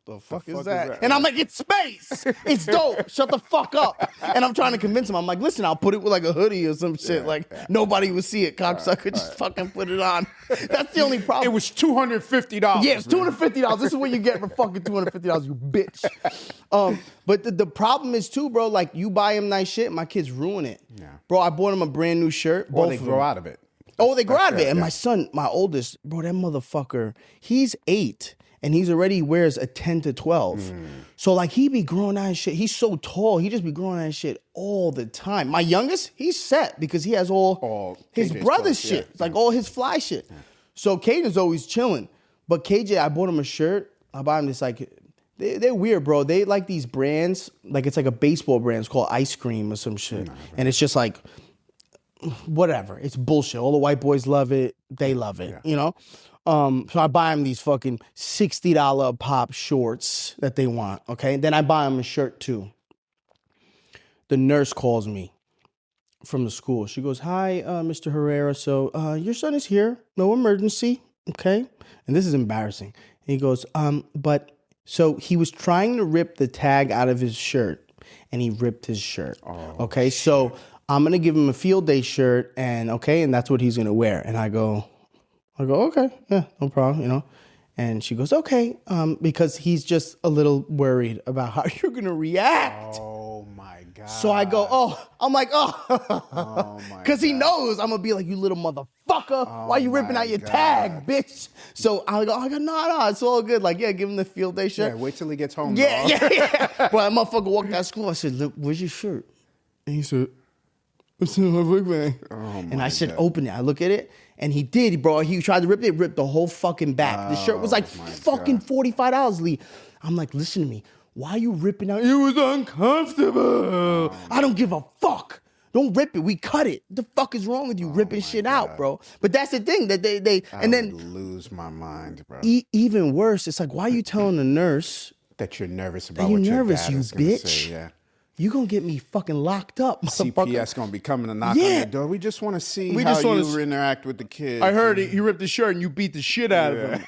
the fuck is that? And I'm like, it's space. It's dope. Shut the fuck up. And I'm trying to convince him. I'm like, listen, I'll put it with like a hoodie or some shit. Nobody would see it, cocksucker. Just fucking put it on. That's the only problem. It was $250. Yeah, it's $250. This is what you get for fucking $250, you bitch. But the problem is too, bro, like you buy him nice shit, my kids ruin it. Yeah. Bro, I bought him a brand new shirt. Or they grow out of it. Oh, they grow out of it. And my son, my oldest, bro, that motherfucker, he's 8 and he's already wears a 10 to 12. So like he be growing out his shit. He's so tall. He just be growing out his shit all the time. My youngest, he's set because he has all his KJ's brother's clothes, shit. It's like all his fly shit. Yeah. So Caden's always chilling. But KJ, I bought him a shirt. I bought him this like, they're weird, bro. They like these brands, like it's like a baseball brand. It's called Ice Cream or some shit. And it's just like, whatever. It's bullshit. All the white boys love it. They love it, you know? So I buy them these fucking $60 a pop shorts that they want, okay? Then I buy them a shirt too. The nurse calls me from the school. She goes, hi, Mr. Herrera. So your son is here. No emergency, okay? And this is embarrassing. He goes, but... So he was trying to rip the tag out of his shirt, and he ripped his shirt. Okay, so I'm gonna give him a field day shirt, and that's what he's gonna wear. And I go, okay, yeah, no problem, you know. And she goes, okay, because he's just a little worried about how you're gonna react. Oh my God. So I go, I'm like, because he knows I'm gonna be like, you little motherfucker, why you ripping out your tag, bitch? So I go, no, it's all good. Like, yeah, give him the field day shirt. Yeah, wait till he gets home. Yeah. Bro, that motherfucker walked out of school. I said, look, where's your shirt? And he said, it's in my book bag. And I said, open it. I look at it. And he did, bro. He tried to rip it, ripped the whole fucking back. The shirt was like fucking $45, Lee. I'm like, listen to me. Why are you ripping out? It was uncomfortable. I don't give a fuck. Don't rip it. We cut it. The fuck is wrong with you ripping shit out, bro? But that's the thing that they and then lose my mind, bro. Even worse, it's like, why are you telling the nurse that you're nervous about what your dad is gonna say? Yeah. You gonna get me fucking locked up, motherfucker. CPS gonna be coming to knock on your door. We just want to see how you interact with the kids. I heard it. You ripped his shirt and you beat the shit out of him.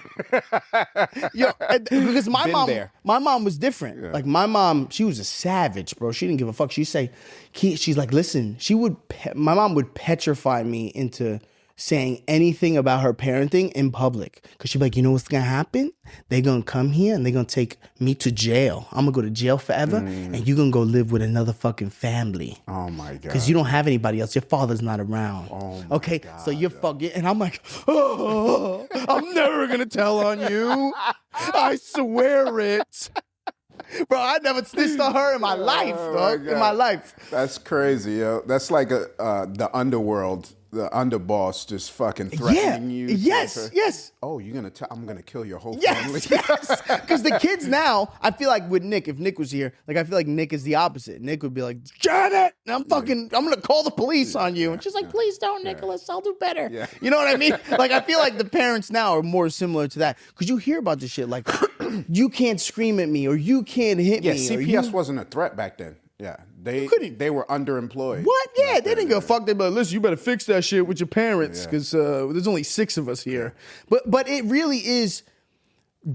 Yo, because my mom was different. Yeah. Like my mom, she was a savage, bro. She didn't give a fuck. She's like, listen. My mom would petrify me into saying anything about her parenting in public. Because she'd be like, you know what's going to happen? They're going to come here and they're going to take me to jail. I'm going to go to jail forever and you're going to go live with another fucking family. Oh, my God. Because you don't have anybody else. Your father's not around. Oh, my God. So you're fucking... And I'm like, I'm never going to tell on you. I swear it. Bro, I never snitched on her in my life, dog. In my life. That's crazy, yo. That's like the underworld. The underboss just fucking threatening you. Yes. Oh, I'm gonna kill your whole family. Yes. Because the kids now, I feel like with Nick, if Nick was here, like I feel like Nick is the opposite. Nick would be like, Janet, I'm gonna call the police on you. And she's like, please don't, Nicholas, I'll do better. Yeah. You know what I mean? Like I feel like the parents now are more similar to that. Because you hear about this shit like, you can't scream at me or you can't hit me. Yeah, CPS wasn't a threat back then. Yeah, they were underemployed. What? Yeah, they didn't give a fuck. They but listen, you better fix that shit with your parents because there's only 6 of us here. But it really is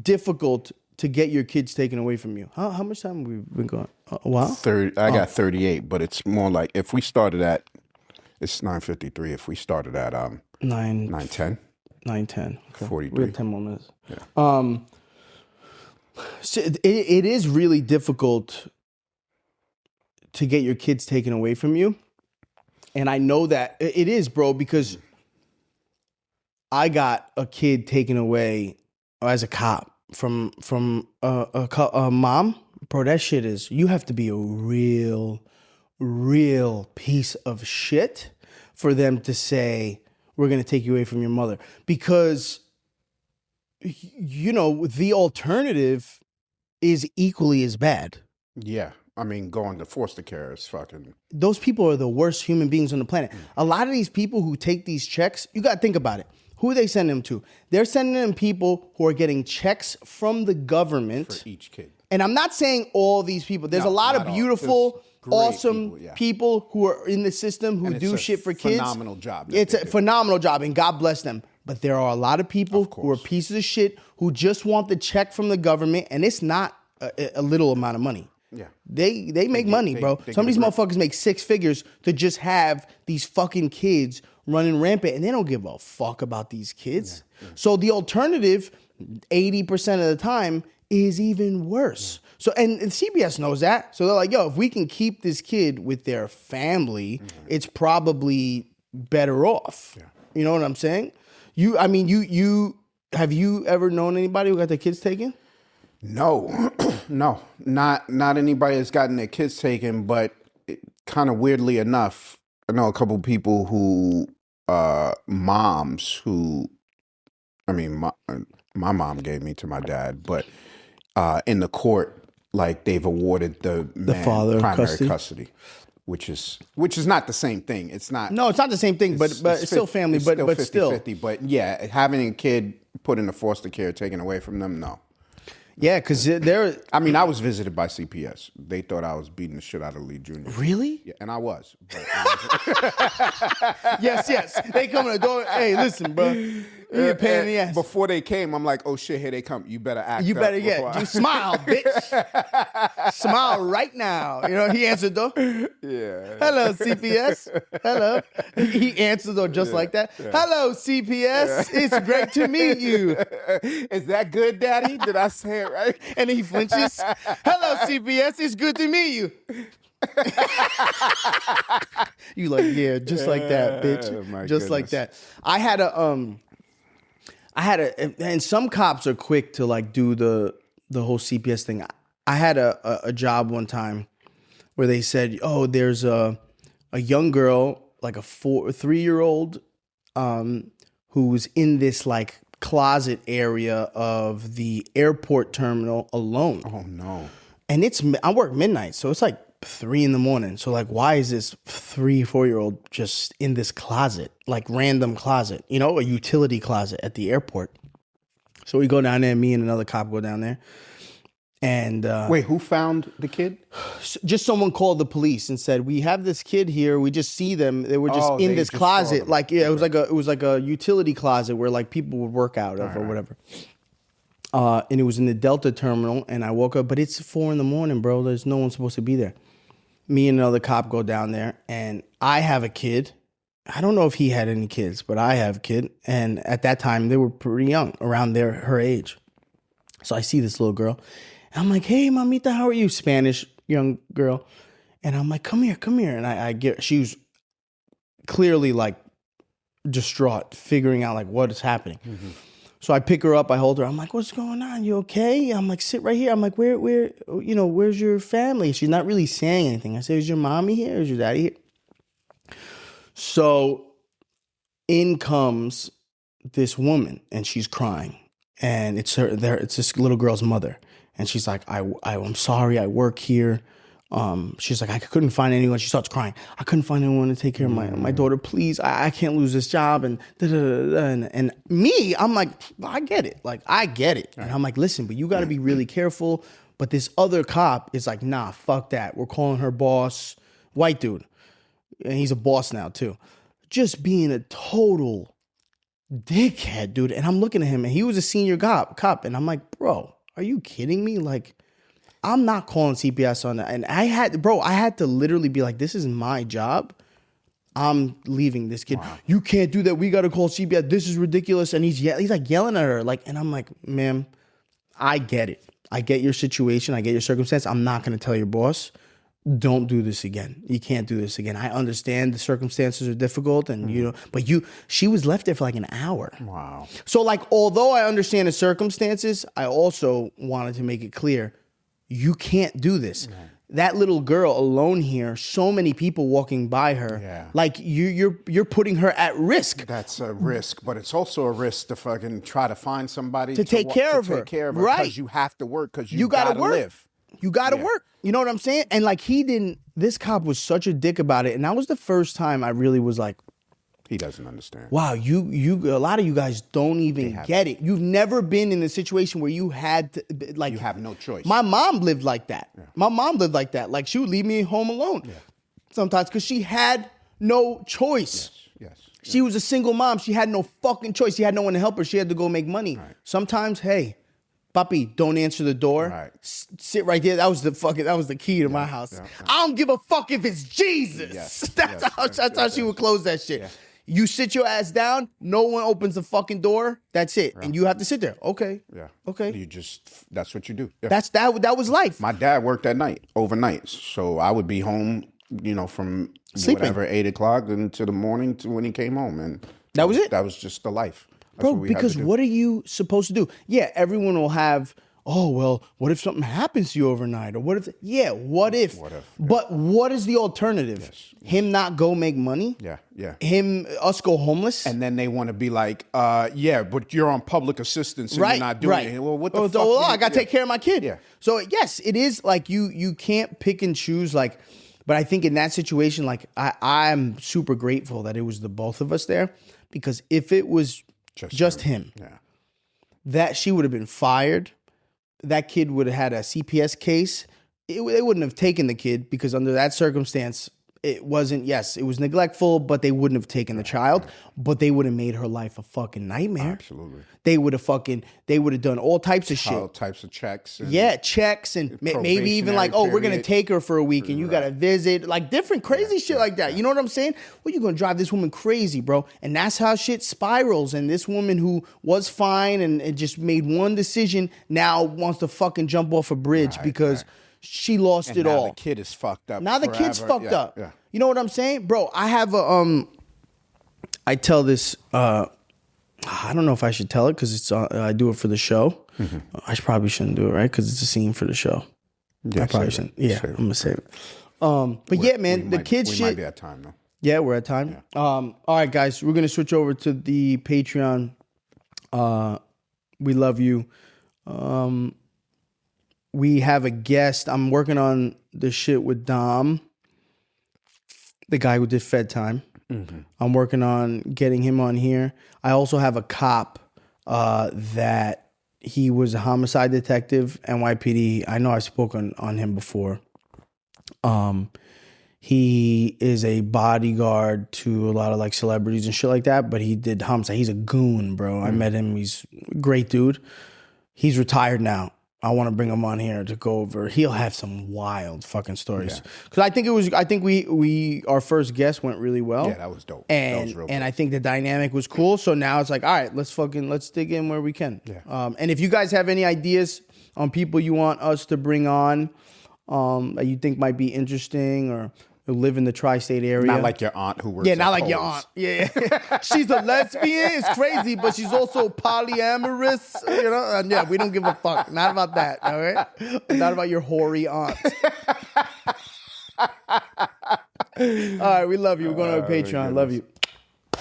difficult to get your kids taken away from you. How much time have we been going? A while? I got 38, but it's more like if we started at it's 9:53. If we started at 9:10. 9:10. Okay. 43. We have 10 more minutes. Yeah. So it is really difficult to get your kids taken away from you. And I know that it is, bro, because I got a kid taken away as a cop from a mom. Bro, that shit is, you have to be a real piece of shit for them to say, we're going to take you away from your mother. Because, you know, the alternative is equally as bad. Yeah. I mean, going to foster care is fucking... Those people are the worst human beings on the planet. A lot of these people who take these checks, you got to think about it. Who are they sending them to? They're sending them people who are getting checks from the government. For each kid. And I'm not saying all these people. There's a lot of beautiful, awesome people who are in the system who do shit for kids. Phenomenal job. It's a phenomenal job, and God bless them. But there are a lot of people who are pieces of shit who just want the check from the government, and it's not a little amount of money. Yeah. They make money, bro. Some of these motherfuckers make 6 figures to just have these fucking kids running rampant, and they don't give a fuck about these kids. Yeah. So the alternative, 80% of the time, is even worse. Yeah. So and CBS knows that. So they're like, yo, if we can keep this kid with their family, it's probably better off. Yeah. You know what I'm saying? You have you ever known anybody who got their kids taken? No, no, not anybody that's gotten their kids taken, but kind of weirdly enough, I know a couple people who, moms who, I mean, my mom gave me to my dad, but in the court, like they've awarded the father primary custody. Which is not the same thing. It's not. No, it's not the same thing, but it's still family, but still 50-50. But yeah, having a kid put into foster care, taken away from them, no. Yeah, because they're... I mean, I was visited by CPS. They thought I was beating the shit out of Lee Jr. Really? Yeah, and I was. But yes. They come in the door. Hey, listen, bro. You're a pain in the ass. Before they came, I'm like, oh shit, here they come. You better act. You better get. You smile, bitch. Smile right now. You know, he answered the door. Yeah. Hello, CPS. Hello. He answered the door just like that. Yeah. Hello, CPS. Yeah. It's great to meet you. Is that good, Daddy? Did I say it right? And then he flinches. Hello, CPS. It's good to meet you. You like, yeah, just like that, bitch. Just like that. I had a and some cops are quick to like do the whole CPS thing. I had a job one time where they said, oh, there's a young girl, like a 3-year-old, who's in this like closet area of the airport terminal alone. Oh no. And I work midnight, so it's like 3 a.m. So like, why is this 3-4-year-old just in this closet, like random closet, you know, a utility closet at the airport? So we go down there, me and another cop go down there. And wait, who found the kid? Just someone called the police and said, we have this kid here. We just see them. They were just in this closet. Like, yeah, it was like a utility closet where like people would work out of or whatever. And it was in the Delta terminal, and I woke up, but it's 4 a.m, bro. There's no one supposed to be there. Me and another cop go down there, and I have a kid. I don't know if he had any kids, but I have a kid. And at that time, they were pretty young, around her age. So I see this little girl, and I'm like, hey, mamita, how are you? Spanish young girl. And I'm like, come here. And she was clearly like distraught, figuring out like what is happening. Mm-hmm. So I pick her up, I hold her. I'm like, what's going on? You okay? I'm like, sit right here. I'm like, where's your family? She's not really saying anything. I say, is your mommy here? Is your daddy here? So in comes this woman, and she's crying. And it's this little girl's mother. And she's like, I'm sorry, I work here. She's like, I couldn't find anyone. She starts crying. I couldn't find anyone to take care of my daughter. Please, I can't lose this job. And and me, I'm like, I get it. Like, I get it. And I'm like, listen, but you got to be really careful. But this other cop is like, nah, fuck that. We're calling her boss, white dude. And he's a boss now too. Just being a total dickhead, dude. And I'm looking at him, and he was a senior cop. And I'm like, bro, are you kidding me? Like, I'm not calling CPS on that. And I had to literally be like, this is my job. I'm leaving this kid. Wow. You can't do that. We got to call CPS. This is ridiculous. And he's like yelling at her. Like, and I'm like, ma'am, I get it. I get your situation. I get your circumstance. I'm not going to tell your boss, don't do this again. You can't do this again. I understand the circumstances are difficult, and she was left there for like an hour. Wow. So like, although I understand the circumstances, I also wanted to make it clear, you can't do this. No. That little girl alone here, so many people walking by her. Yeah. Like you're putting her at risk. That's a risk, but it's also a risk to fucking try to find somebody to take care of her. Right. Because you have to work, because you gotta live. You gotta work. You know what I'm saying? And like, this cop was such a dick about it. And that was the first time I really was like, he doesn't understand. Wow, a lot of you guys don't even get it. You've never been in a situation where you had to, like, you have no choice. My mom lived like that. Yeah. My mom lived like that. Like, she would leave me home alone sometimes because she had no choice. Yes. She was a single mom. She had no fucking choice. She had no one to help her. She had to go make money. Right. Sometimes, hey, papi, don't answer the door. Right. Sit right there. That was the key to my house. yeah. I don't give a fuck if it's Jesus. Yes, That's how she would close that shit. Yeah. You sit your ass down, no one opens the fucking door, that's it. And you have to sit there. Okay. Yeah. Okay. That's what you do. Yeah. That was life. My dad worked at night, overnight. So I would be home, from Sleeping. whatever, 8 o'clock into the morning to when he came home. And That was it? That was just the life. That's Bro, what we had because to do. what are you supposed to do? Yeah, everyone will have, oh, well, what if something happens to you overnight? Or what if, what if? What if, yeah. But what is the alternative? Yes. Him not go make money? Yeah, yeah. Us go homeless? And then they want to be like, but you're on public assistance and you're not doing it. Well, what the fuck? I got to take care of my kid. Yeah. So, yes, it is like you can't pick and choose. Like, but I think in that situation, like, I'm super grateful that it was the both of us there. Because if it was just him, Yeah. that she would have been fired. That kid would have had a CPS case. They wouldn't have taken the kid because under that circumstance, it wasn't, yes, it was neglectful, but they wouldn't have taken the child, but they would have made her life a fucking nightmare. Absolutely. They would have done all types of shit. All types of checks. And Checks and maybe even like, oh, we're going to period. take her for a week and you got to visit, like different crazy shit like that. You know what I'm saying? Well, you're going to drive this woman crazy, bro. And that's how shit spirals. And this woman who was fine and it just made one decision now wants to fucking jump off a bridge because she lost And it now all. the kid is fucked up. Now the kid's forever. fucked up. Yeah. You know what I'm saying? Bro, I have I tell this, I don't know if I should tell it because I do it for the show. Mm-hmm. I probably shouldn't do it, right? Because it's a scene for the show. Yeah, I probably shouldn't. Yeah, I'm going to save it. But yeah, man, the kids shit. We might be at time, though. Yeah, we're at time. Yeah. All right, guys, we're going to switch over to the Patreon. We love you. We have a guest. I'm working on the shit with Dom, the guy who did Fed Time. Mm-hmm. I'm working on getting him on here. I also have a cop that he was a homicide detective, NYPD. I know I've spoken on him before. He is a bodyguard to a lot of like celebrities and shit like that, but he did homicide. He's a goon, bro. I met him. He's a great dude. He's retired now. I want to bring him on here to go over. He'll have some wild fucking stories. Because I think we our first guest went really well. Yeah, that was dope. And that was real and dope. I think the dynamic was cool. So now it's like, all right, let's dig in where we can. Yeah. And if you guys have any ideas on people you want us to bring on, that you think might be interesting or who live in the tri-state area. Not like your aunt who works not at like your Kohl's. aunt. Yeah. She's a lesbian. It's crazy, but she's also polyamorous. You know? And yeah, we don't give a fuck. Not about that, all right? Not about your hoary aunt. All right, we love you. We're going to Patreon. Love you.